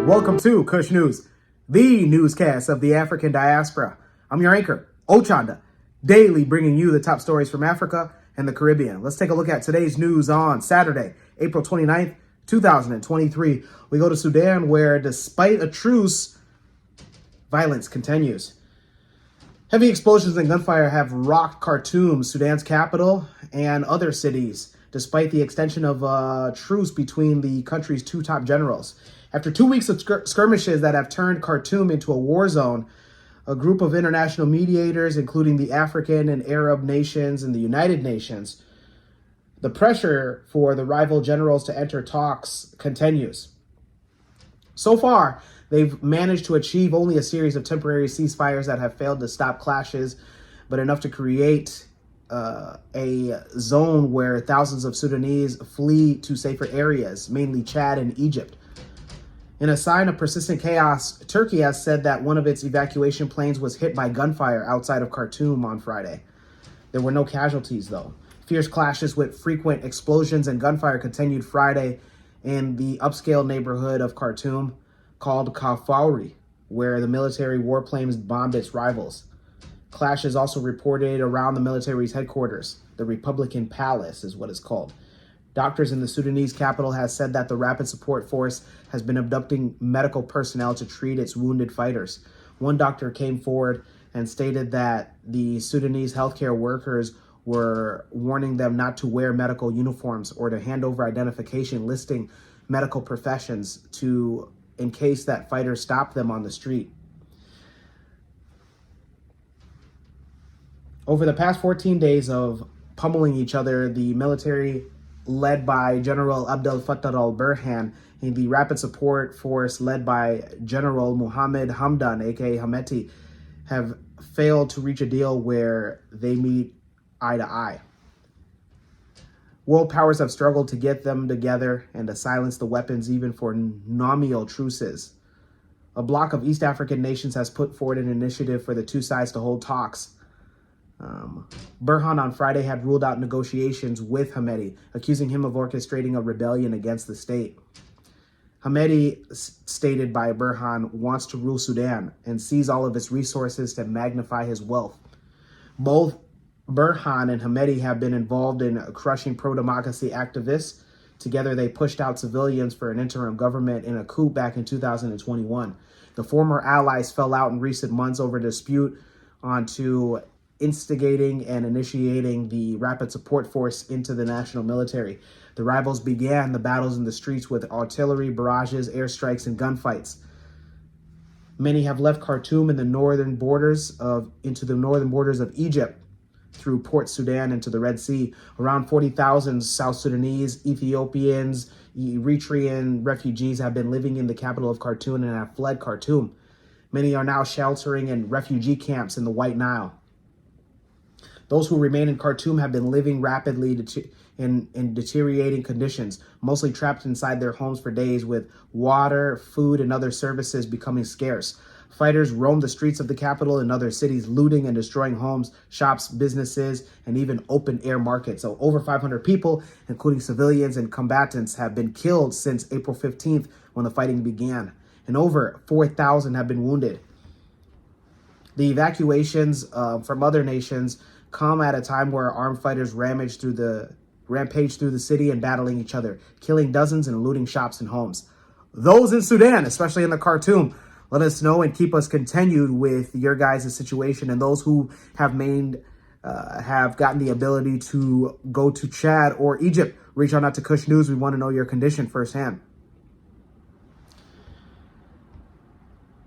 Welcome to Kush News, the newscast of the African diaspora. I'm your anchor, Ochanda, daily bringing you the top stories from Africa and the Caribbean. Let's take a look at today's news on Saturday, April 29th, 2023. We go to Sudan, where despite a truce, violence continues. Heavy explosions and gunfire have rocked Khartoum, Sudan's capital, and other cities, despite the extension of a truce between the country's two top generals. After 2 weeks of skirmishes that have turned Khartoum into a war zone, a group of international mediators, including the African and Arab nations and the United Nations, the pressure for the rival generals to enter talks continues. So far, they've managed to achieve only a series of temporary ceasefires that have failed to stop clashes, but enough to create a zone where thousands of Sudanese flee to safer areas, mainly Chad and Egypt. In a sign of persistent chaos, Turkey has said that one of its evacuation planes was hit by gunfire outside of Khartoum on Friday. There were no casualties, though. Fierce clashes with frequent explosions and gunfire continued Friday in the upscale neighborhood of Khartoum called Kafauri, where the military warplanes bombed its rivals. Clashes also reported around the military's headquarters. The Republican Palace is what it's called. Doctors in the Sudanese capital has said that the Rapid Support Force has been abducting medical personnel to treat its wounded fighters. One doctor came forward and stated that the Sudanese healthcare workers were warning them not to wear medical uniforms or to hand over identification listing medical professions in case that fighters stopped them on the street. Over the past 14 days of pummeling each other, the military led by General Abdel Fattah al-Burhan and the Rapid Support Force led by General Mohammed Hamdan, aka Hameti, have failed to reach a deal where they meet eye to eye. World powers have struggled to get them together and to silence the weapons even for nominal truces. A bloc of East African nations has put forward an initiative for the two sides to hold talks. Burhan on Friday had ruled out negotiations with Hameti, accusing him of orchestrating a rebellion against the state. Hameti, stated by Burhan, wants to rule Sudan and seize all of its resources to magnify his wealth. Both Burhan and Hameti have been involved in crushing pro-democracy activists. Together, they pushed out civilians for an interim government in a coup back in 2021. The former allies fell out in recent months over a dispute onto instigating and initiating the Rapid Support Force into the national military. The rivals began the battles in the streets with artillery, barrages, airstrikes, and gunfights. Many have left Khartoum into the northern borders of Egypt through Port Sudan into the Red Sea. Around 40,000 South Sudanese, Ethiopians, Eritrean refugees have been living in the capital of Khartoum and have fled Khartoum. Many are now sheltering in refugee camps in the White Nile. Those who remain in Khartoum have been living rapidly in deteriorating conditions, mostly trapped inside their homes for days, with water, food, and other services becoming scarce. Fighters roam the streets of the capital and other cities, looting and destroying homes, shops, businesses, and even open-air markets. So over 500 people, including civilians and combatants, have been killed since April 15th when the fighting began, and over 4,000 have been wounded. The evacuations from other nations come at a time where armed fighters rampage through the city and battling each other, killing dozens and looting shops and homes. Those in Sudan, especially in the Khartoum, let us know and keep us continued with your guys' situation. And those who have gotten the ability to go to Chad or Egypt, reach out to Kush News. We want to know your condition firsthand.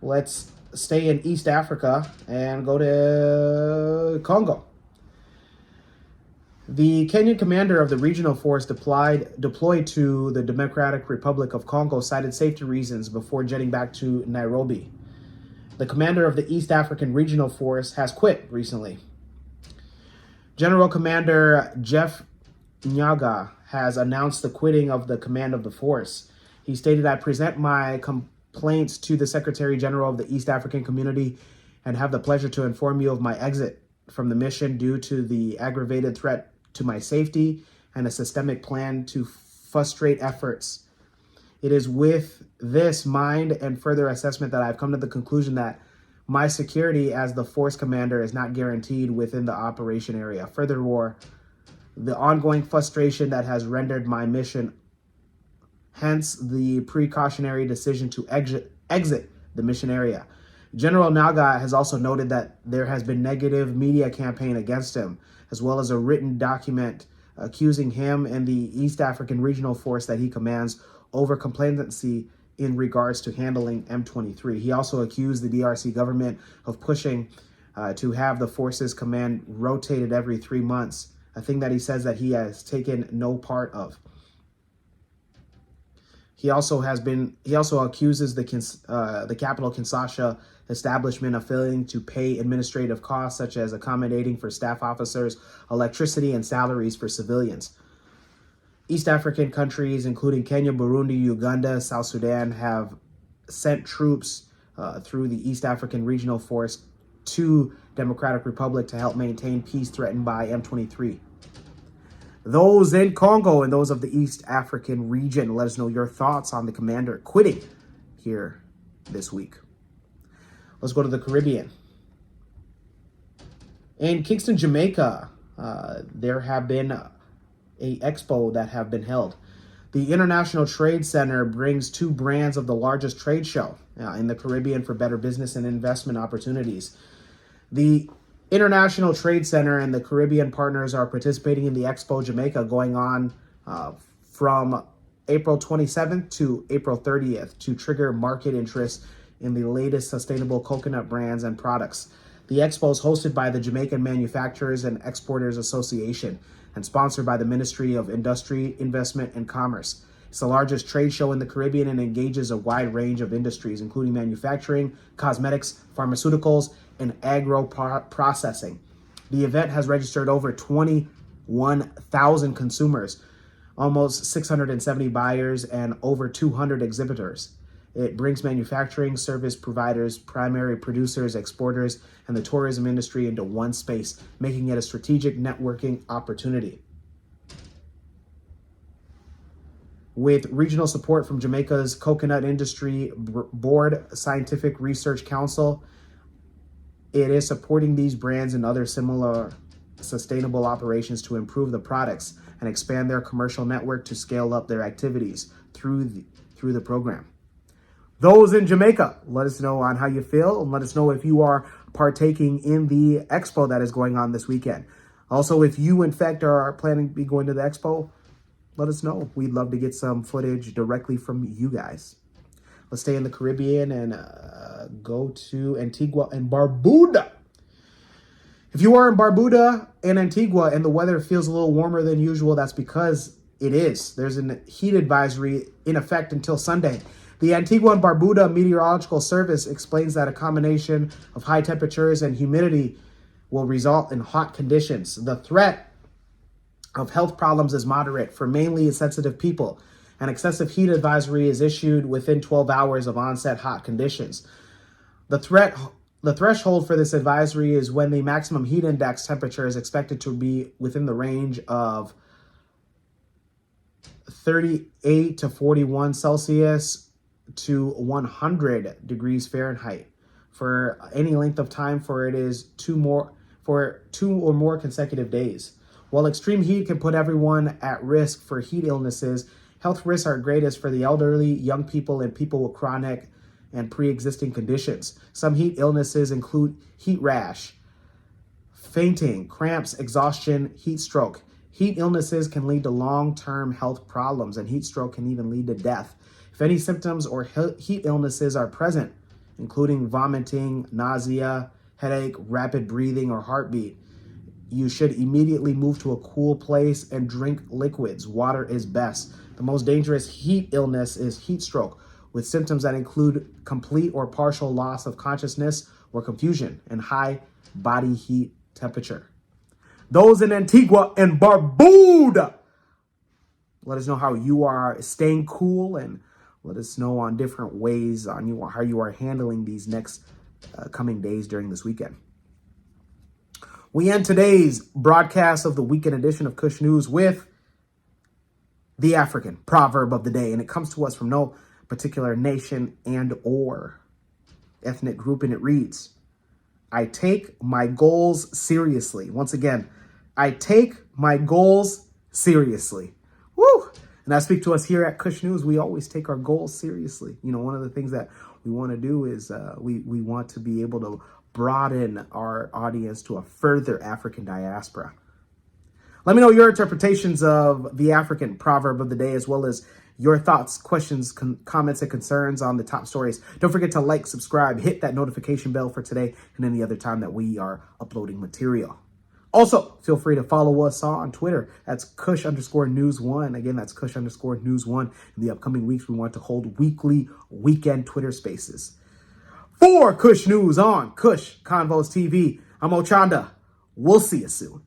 Let's stay in East Africa and go to Congo. The Kenyan commander of the regional force deployed to the Democratic Republic of Congo cited safety reasons before jetting back to Nairobi. The commander of the East African Regional Force has quit recently. General Commander Jeff Nyaga has announced the quitting of the command of the force. He stated, "I present my complaints to the Secretary General of the East African Community and have the pleasure to inform you of my exit from the mission due to the aggravated threat to my safety and a systemic plan to frustrate efforts It is with this mind and further assessment that I've come to the conclusion that my security as the force commander is not guaranteed within the operation area. Furthermore, the ongoing frustration that has rendered my mission, hence the precautionary decision to exit the mission area. General Naga has also noted that there has been negative media campaign against him, as well as a written document accusing him and the East African Regional Force that he commands over complacency in regards to handling M23. He also accused the DRC government of pushing to have the forces command rotated every 3 months, a thing that he says that he has taken no part of. He also accuses the capital Kinshasa establishment of failing to pay administrative costs such as accommodating for staff officers, electricity, and salaries for civilians. East African countries, including Kenya, Burundi, Uganda, South Sudan, have sent troops through the East African Regional Force to Democratic Republic to help maintain peace threatened by M23. Those in Congo and those of the East African region, let us know your thoughts on the commander quitting here this week. Let's go to the Caribbean. In Kingston, Jamaica, there have been a expo that have been held. The International Trade Center brings 2 brands of the largest trade show in the Caribbean for better business and investment opportunities. The International Trade Center and the Caribbean partners are participating in the Expo Jamaica going on from April 27th to April 30th to trigger market interest in the latest sustainable coconut brands and products. The expo is hosted by the Jamaican Manufacturers and Exporters Association and sponsored by the Ministry of Industry, Investment, and Commerce. It's the largest trade show in the Caribbean and engages a wide range of industries, including manufacturing, cosmetics, pharmaceuticals, and agro-processing. The event has registered over 21,000 consumers, almost 670 buyers, and over 200 exhibitors. It brings manufacturing, service providers, primary producers, exporters, and the tourism industry into one space, making it a strategic networking opportunity. With regional support from Jamaica's Coconut Industry Board Scientific Research Council, it is supporting these brands and other similar sustainable operations to improve the products and expand their commercial network to scale up their activities through the program. Those in Jamaica, let us know on how you feel and let us know if you are partaking in the expo that is going on this weekend. Also, if you in fact are planning to be going to the expo, let us know. We'd love to get some footage directly from you guys. Let's stay in the Caribbean and go to Antigua and Barbuda. If you are in Barbuda and Antigua and the weather feels a little warmer than usual, that's because it is. There's a heat advisory in effect until Sunday. The Antigua and Barbuda Meteorological Service explains that a combination of high temperatures and humidity will result in hot conditions. The threat of health problems is moderate for mainly sensitive people. An excessive heat advisory is issued within 12 hours of onset hot conditions. The threshold for this advisory is when the maximum heat index temperature is expected to be within the range of 38 to 41 Celsius to 100 degrees Fahrenheit for any length of time for 2 or more consecutive days. While extreme heat can put everyone at risk for heat illnesses, health risks are greatest for the elderly, young people, and people with chronic and pre-existing conditions. Some heat illnesses include heat rash, fainting, cramps, exhaustion, heat stroke. Heat illnesses can lead to long-term health problems, and heat stroke can even lead to death. If any symptoms or heat illnesses are present, including vomiting, nausea, headache, rapid breathing, or heartbeat, you should immediately move to a cool place and drink liquids. Water is best. The most dangerous heat illness is heat stroke, with symptoms that include complete or partial loss of consciousness or confusion and high body heat temperature. Those in Antigua and Barbuda, let us know how you are staying cool and let us know on different ways on how you are handling these next coming days during this weekend. We end today's broadcast of the weekend edition of Kush News with the African proverb of the day, and it comes to us from no particular nation and or ethnic group, and it reads, I take my goals seriously. Once again, I take my goals seriously. Woo! And I speak to us here at Kush News. We always take our goals seriously. You know, one of the things that we want to do is we want to be able to broaden our audience to a further African diaspora. Let me know your interpretations of the African proverb of the day, as well as your thoughts, questions, comments, and concerns on the top stories. Don't forget to like, subscribe, hit that notification bell for today and any other time that we are uploading material. Also, feel free to follow us on Twitter. That's Kush_News1. Again, that's Kush_News1. In the upcoming weeks, we want to hold weekly weekend Twitter spaces. For Kush News on Kush Convos TV, I'm Ochanda. We'll see you soon.